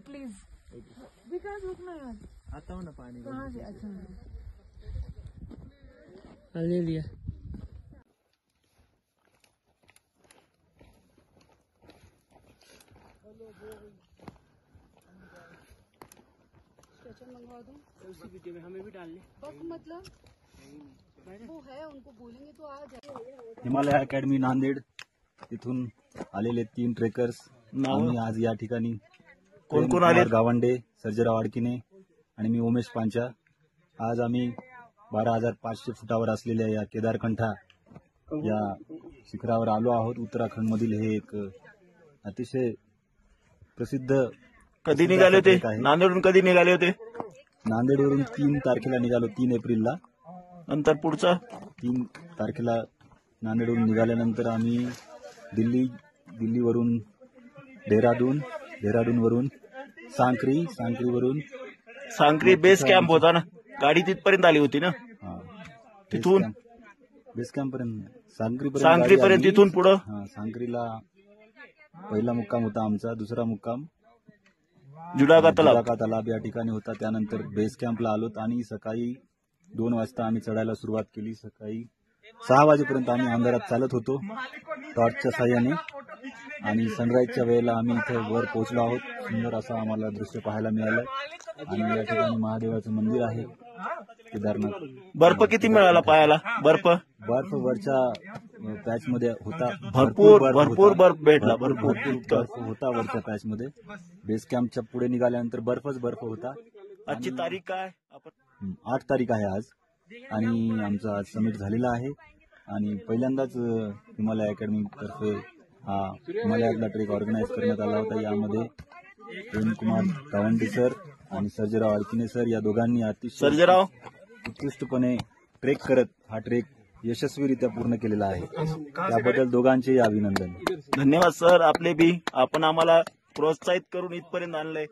Please विकास रुकना यार। आता हूँ ना पानी कहाँ से? अच्छा ले लिया। मंगवा दूं उसी वीडियो में हमें भी डाल ले। मतलब वो है, उनको बोलेंगे तो आ जाए। हिमालय अकॅडमी नांदेड तिथून आलेले 3 ट्रेकर्स आम्ही आज या ठिकाणी कोण कोण आले? गावंडे, सर्जेराव आडकिने आणि मी उमेश पांचा। आज आम्ही 12,500 फुटावर असलेल्या या केदारकंठा या शिखरावर आलो आहोत। उत्तराखंड मधील हे एक अतिशय प्रसिद्ध कधी निघाले होते? नांदेडहून कधी निघाले होते? नांदेडवरून 3 तारखेला निघालो, 3 एप्रिलला। नंतर पुढचा 3 तारखेला नांदेडहून निघाल्यानंतर आम्ही दिल्लीवरून देहरादूनवरून सांक्रीवरून सांक्री बेस कॅम्प होता ना, गाडी तिथपर्यंत आली होती ना, तिथून बेस कॅम्प पर्यंत सांक्रीपर्यंत, तिथून पुढं सांक्रीला पहिला मुक्काम होता आमचा। दुसरा मुक्काम जुडाका तलाब या ठिकाणी होता। त्यानंतर बेस कॅम्पला आलोत आणि सकाळी 2 वाजता आम्ही चढायला सुरुवात केली। सकाळी 6 वाजेपर्यंत आम्ही अंधारात चालत होतो टॉर्चच्या साह्याने आणि सनराईजच्या वेळेला आम्ही इथे वर पोहोचलो आहोत। सुंदर असं आम्हाला दृश्य पाहायला मिळालं आणि या ठिकाणी महादेवाचं मंदिर आहे केदारनाथ। बर्फ किती मिळाला पायाला? बर्फ वरच्या पॅच मध्ये होता, भरपूर बर्फ भेटला, भरपूर बर्फ होता वरच्या पॅच मध्ये। बेस कॅम्पच्या पुढे निघाल्यानंतर बर्फ होता। आजची तारीख काय? 8 तारीख आहे आज आणि आमचा आज समिट झालेला आहे आणि पहिल्यांदाच हिमालय अकॅडमी तर्फे हा हिमालयातला ट्रेक ऑर्गनाईज करण्यात आला होता। यामध्ये प्रेमकुमार गावंडे सर आणि सर्जेराव आडकिने सर या दोघांनी अतिशय उत्कृष्टपणे ट्रेक करत हा ट्रेक यशस्वीरित्या पूर्ण केलेला आहे। त्याबद्दल दोघांचे अभिनंदन। धन्यवाद सर, आपले बी आपण आम्हाला प्रोत्साहित करून इथपर्यंत आणलंय।